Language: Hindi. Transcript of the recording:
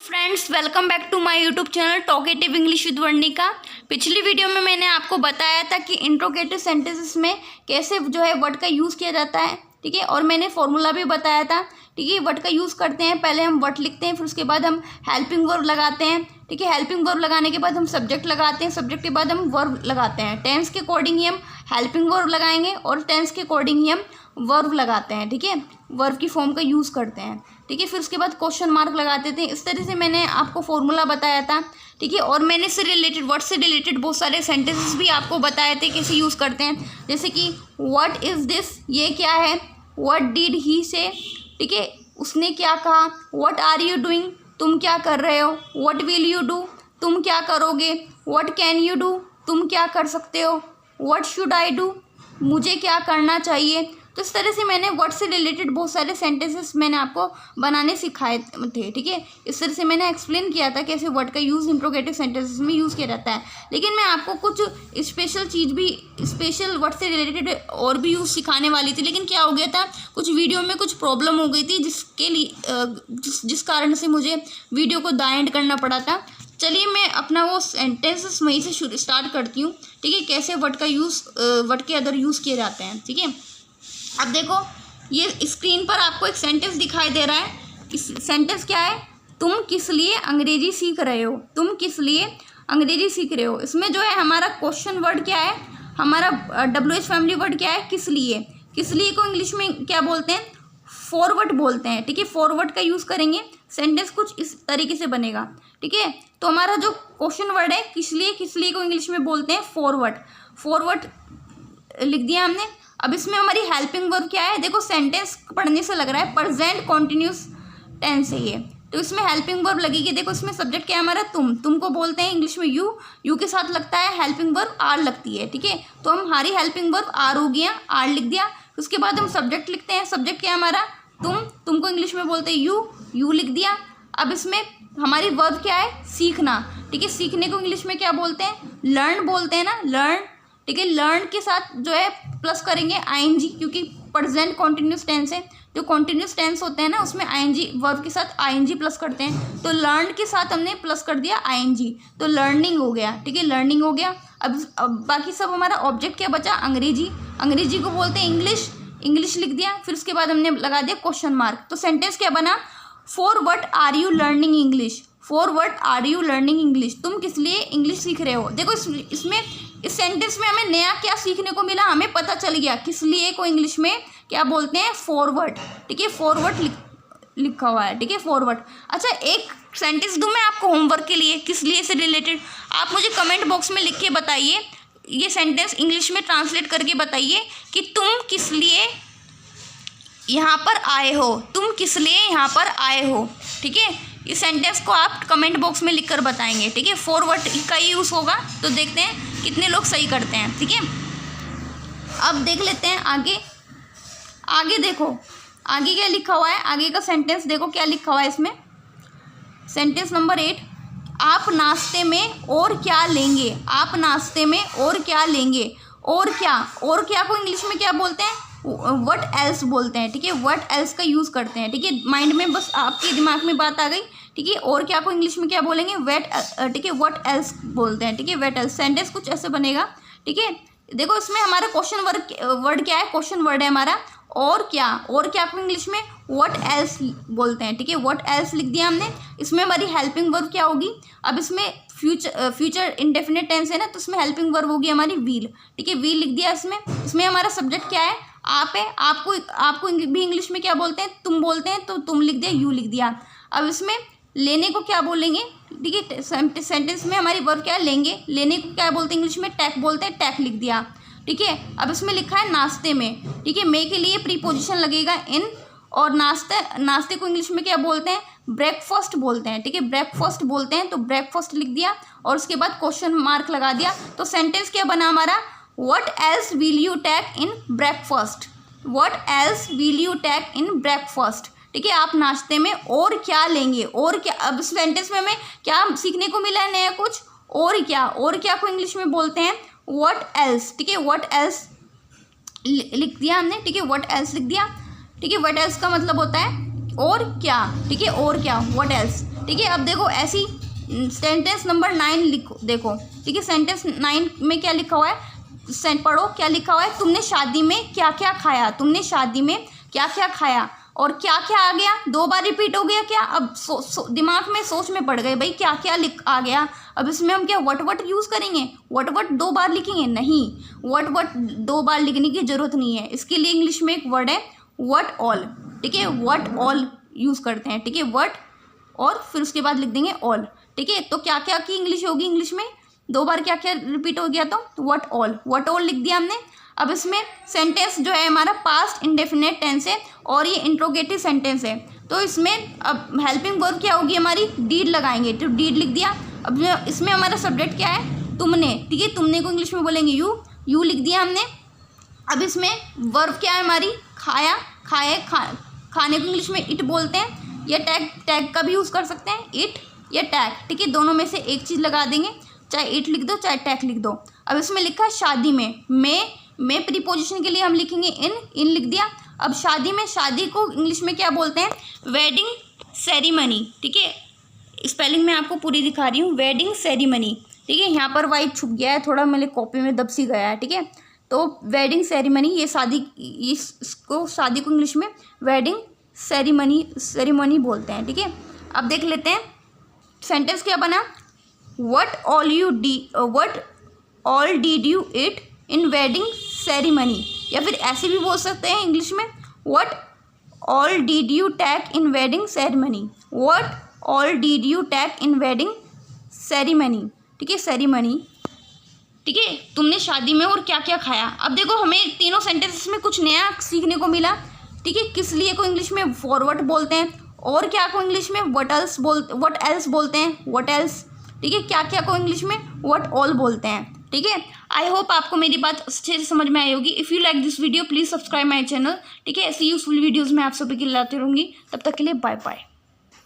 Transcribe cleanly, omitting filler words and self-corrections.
Friends, welcome back to my YouTube channel talkative English with Varnika. पिछली वीडियो में मैंने आपको बताया था कि इंट्रोगेटिव सेंटेंसेस में कैसे जो है वर्ड का यूज़ किया जाता है, ठीक है। और मैंने फॉर्मूला भी बताया था, ठीक है। वर्ड का यूज़ करते हैं, पहले हम वर्ड लिखते हैं, फिर उसके बाद हम हेल्पिंग वर्ब लगाते हैं, ठीक है। हेल्पिंग वर्ब लगाने के बाद हम सब्जेक्ट लगाते हैं, सब्जेक्ट के बाद हम वर्ब लगाते हैं। टेंस के अकॉर्डिंग ही हम हेल्पिंग वर्ब लगाएंगे और टेंस के अकॉर्डिंग ही हम वर्ब लगाते हैं, ठीक है। वर्ब की फॉर्म का यूज़ करते हैं, ठीक है। फिर उसके बाद क्वेश्चन मार्क लगाते थे। इस तरह से मैंने आपको फॉर्मूला बताया था, ठीक है। और मैंने इससे रिलेटेड वर्ड से रिलेटेड बहुत सारे सेंटेंसेस भी आपको बताए थे कैसे यूज़ करते हैं। जैसे कि व्हाट इज़ दिस, ये क्या है। व्हाट डिड ही से, ठीक है, उसने क्या कहा। व्हाट आर यू डूइंग, तुम क्या कर रहे हो। व्हाट विल यू डू, तुम क्या करोगे। व्हाट कैन यू डू, तुम क्या कर सकते हो। व्हाट शुड आई डू, मुझे क्या करना चाहिए। तो इस तरह से मैंने वर्ड से रिलेटेड बहुत सारे सेंटेंसेस मैंने आपको बनाने सिखाए थे, ठीक है। इस तरह से मैंने एक्सप्लेन किया था कैसे वर्ड का यूज़ इंट्रोगेटिव सेंटेंसेस में यूज़ किया जाता है। लेकिन मैं आपको कुछ स्पेशल चीज़ भी, स्पेशल वर्ड से रिलेटेड और भी यूज़ सिखाने वाली थी, लेकिन क्या हो गया था, कुछ वीडियो में कुछ प्रॉब्लम हो गई थी, जिसके लिए जिस कारण से मुझे वीडियो को द एंड करना पड़ा था। चलिए मैं अपना वो सेंटेंसेस वहीं से स्टार्ट करती हूँ, ठीक है। कैसे वर्ड का यूज़, वर्ड के अदर यूज़ किए जाते हैं, ठीक है। अब देखो, ये स्क्रीन पर आपको एक सेंटेंस दिखाई दे रहा है। इस सेंटेंस क्या है, तुम किस लिए अंग्रेजी सीख रहे हो। तुम किस लिए अंग्रेजी सीख रहे हो। इसमें जो है हमारा क्वेश्चन वर्ड क्या है, हमारा WH फैमिली वर्ड क्या है, किस लिए। किस लिए को इंग्लिश में क्या बोलते हैं, फॉरवर्ड बोलते हैं, ठीक है। फॉरवर्ड का यूज़ करेंगे, सेंटेंस कुछ इस तरीके से बनेगा, ठीक है। तो हमारा जो क्वेश्चन वर्ड है किस लिए को इंग्लिश में बोलते हैं फॉरवर्ड। फॉरवर्ड लिख दिया हमने। अब इसमें हमारी हेल्पिंग वर्ब क्या है, देखो सेंटेंस पढ़ने से लग रहा है प्रेजेंट कॉन्टिन्यूस टेंस है ये, तो इसमें हेल्पिंग वर्ब लगेगी। देखो इसमें सब्जेक्ट क्या है हमारा, तुम को बोलते हैं इंग्लिश में यू के साथ लगता है हेल्पिंग वर्ब आर लगती है, ठीक है। तो हमारी हेल्पिंग वर्ब आर हो गया, आर लिख दिया। उसके बाद हम सब्जेक्ट लिखते हैं, सब्जेक्ट क्या है हमारा तुमको इंग्लिश में बोलते हैं यू लिख दिया। अब इसमें हमारी वर्ब क्या है, सीखना, ठीक है। सीखने को इंग्लिश में क्या बोलते हैं, लर्न बोलते हैं ना, लर्न, ठीक है। लर्न के साथ जो है प्लस करेंगे आईएनजी, क्योंकि प्रेजेंट कॉन्टिन्यूस टेंस है। जो कॉन्टिन्यूस टेंस होते हैं ना उसमें आईएनजी, वर्ब के साथ आईएनजी प्लस करते हैं। तो लर्न के साथ हमने प्लस कर दिया आईएनजी, तो लर्निंग हो गया, ठीक है। लर्निंग हो गया। अब बाकी सब हमारा ऑब्जेक्ट क्या बचा, अंग्रेजी। अंग्रेजी को बोलते हैं इंग्लिश लिख दिया। फिर उसके बाद हमने लगा दिया क्वेश्चन मार्क। तो सेंटेंस क्या बना, for what are you learning English. For what are you learning English, तुम किस लिए इंग्लिश सीख रहे हो। देखो इसमें इस सेंटेंस में हमें नया क्या सीखने को मिला, हमें पता चल गया किस लिए को इंग्लिश में क्या बोलते हैं, फॉरवर्ड, ठीक है। फॉरवर्ड लिखा हुआ है, ठीक है, फॉरवर्ड। अच्छा, एक सेंटेंस दूं मैं आपको होमवर्क के लिए किस लिए से रिलेटेड। आप मुझे कमेंट बॉक्स में लिख के बताइए, ये सेंटेंस इंग्लिश में ट्रांसलेट करके बताइए कि तुम किस लिए यहाँ पर आए हो। तुम किस लिए यहाँ पर आए हो, ठीक है। इस सेंटेंस को आप कमेंट बॉक्स में लिखकर बताएंगे, ठीक है। फॉरवर्ड का यूज़ होगा, तो देखते हैं कितने लोग सही करते हैं, ठीक है। अब देख लेते हैं आगे देखो आगे क्या लिखा हुआ है। आगे का सेंटेंस देखो क्या लिखा हुआ है इसमें। सेंटेंस नंबर 8, आप नाश्ते में और क्या लेंगे। आप नाश्ते में और क्या लेंगे। और क्या को इंग्लिश में क्या बोलते हैं, व्हाट एल्स बोलते हैं, ठीक है। व्हाट एल्स का यूज़ करते हैं, ठीक है। माइंड में बस आपके दिमाग में बात आ गई, ठीक है। और क्या को इंग्लिश में क्या बोलेंगे, ठीक है, व्हाट एल्स बोलते हैं, ठीक है। व्हाट एल्स सेंटेंस कुछ ऐसे बनेगा, ठीक है। देखो इसमें हमारा क्वेश्चन वर्ड क्या है, क्वेश्चन वर्ड है हमारा और क्या को इंग्लिश में व्हाट एल्स बोलते हैं, ठीक है। व्हाट एल्स लिख दिया हमने। इसमें हमारी हेल्पिंग वर्ब क्या होगी, अब इसमें फ्यूचर इंडेफिनिट टेंस है ना, तो इसमें हेल्पिंग वर्ब होगी हमारी वील, ठीक है। वील लिख दिया इसमें हमारा सब्जेक्ट क्या है, आप है। आपको भी इंग्लिश में क्या बोलते हैं, तुम बोलते हैं, तो तुम लिख दिया, यू लिख दिया। अब इसमें लेने को क्या बोलेंगे, ठीक है। सेंटेंस में हमारी वर्ब क्या है, लेने को क्या बोलते हैं इंग्लिश में, टैक बोलते हैं, टैक लिख दिया, ठीक है। अब इसमें लिखा है नाश्ते में, ठीक है। मे के लिए प्रीपोजिशन लगेगा इन, और नाश्ते को इंग्लिश में क्या बोलते हैं, ब्रेकफास्ट बोलते हैं, ठीक है। ब्रेकफास्ट बोलते हैं, तो ब्रेकफास्ट लिख दिया और उसके बाद क्वेश्चन मार्क लगा दिया। तो सेंटेंस क्या बना हमारा, What else will you take in breakfast? What else will you take in breakfast? ठीक है, आप नाश्ते में और क्या लेंगे, और क्या। अब इस सेंटेंस में हमें क्या सीखने को मिला है नया कुछ, और क्या को इंग्लिश में बोलते हैं what else, ठीक है। what else लिख दिया हमने, ठीक है। what else लिख दिया, ठीक है। what else का मतलब होता है और क्या, ठीक है। और क्या, what else, ठीक है। अब देखो ऐसी सेंटेंस नंबर 9 लिखो, देखो ठीक है। सेंटेंस 9 में क्या लिखा हुआ है, पढ़ो क्या लिखा हुआ है। तुमने शादी में क्या क्या खाया, तुमने शादी में क्या क्या खाया, और क्या क्या आ गया, 2 बार रिपीट हो गया क्या। अब दिमाग में सोच में पड़ गए भाई क्या क्या लिख आ गया। अब इसमें हम क्या वट यूज़ करेंगे, वट 2 बार लिखेंगे, नहीं, वट 2 बार लिखने की ज़रूरत नहीं है। इसके लिए इंग्लिश में एक वर्ड है वट ऑल, ठीक है, वट ऑल यूज़ करते हैं, ठीक है, वट और फिर उसके बाद लिख देंगे ऑल, ठीक है। तो क्या क्या की इंग्लिश होगी, इंग्लिश में 2 बार क्या क्या रिपीट हो गया, तो वट ऑल लिख दिया हमने। अब इसमें सेंटेंस जो है हमारा पास्ट इंडेफिनिट टेंस है और ये इंट्रोगेटिव सेंटेंस है। तो इसमें अब हेल्पिंग वर्ब क्या होगी हमारी, डीड लगाएंगे, तो डीड लिख दिया। अब इसमें हमारा सब्जेक्ट क्या है, तुमने, ठीक है, तुमने को इंग्लिश में बोलेंगे यू लिख दिया हमने। अब इसमें वर्ब क्या है हमारी, खाया, खाने को इंग्लिश में इट बोलते हैं, या टैग का भी यूज़ कर सकते हैं, इट या टैग, ठीक है, दोनों में से एक चीज़ लगा देंगे, चाहे इट लिख दो चाहे टैग लिख दो। अब इसमें लिखा है शादी में प्रीपोजिशन के लिए हम लिखेंगे इन लिख दिया। अब शादी में, शादी को इंग्लिश में क्या बोलते हैं, वेडिंग सेरेमनी, ठीक है, स्पेलिंग मैं आपको पूरी दिखा रही हूँ, वेडिंग सेरेमनी, ठीक है। यहाँ पर वाइट छुप गया है थोड़ा, मेरे कॉपी में दबसी गया है, ठीक है। तो वेडिंग सेरेमनी, ये शादी, इसको शादी को इंग्लिश में वेडिंग सेरेमनी बोलते हैं, ठीक है। अब देख लेते हैं सेंटेंस क्या बना, what all did you it in wedding ceremony, या फिर ऐसे भी बोल सकते हैं इंग्लिश में, what all did you take in wedding ceremony, what all did you take in wedding ceremony, ठीक है, सेरेमनी, ठीक है। तुमने शादी में और क्या क्या खाया। अब देखो हमें तीनों सेंटेंसेस में कुछ नया सीखने को मिला, ठीक है। किस लिए को इंग्लिश में फॉरवर्ड बोलते हैं, और क्या को इंग्लिश में वट एल्स बोलते हैं, वट एल्स, ठीक है, क्या क्या को इंग्लिश में वट ऑल बोलते हैं, ठीक है। आई होप आपको मेरी बात अच्छे से समझ में आई होगी। If you like this video please subscribe my channel, ठीक है। ऐसी यूजफुल वीडियोज़ मैं आप सभी के लिए लाती रहूँगी। तब तक के लिए बाय बाय।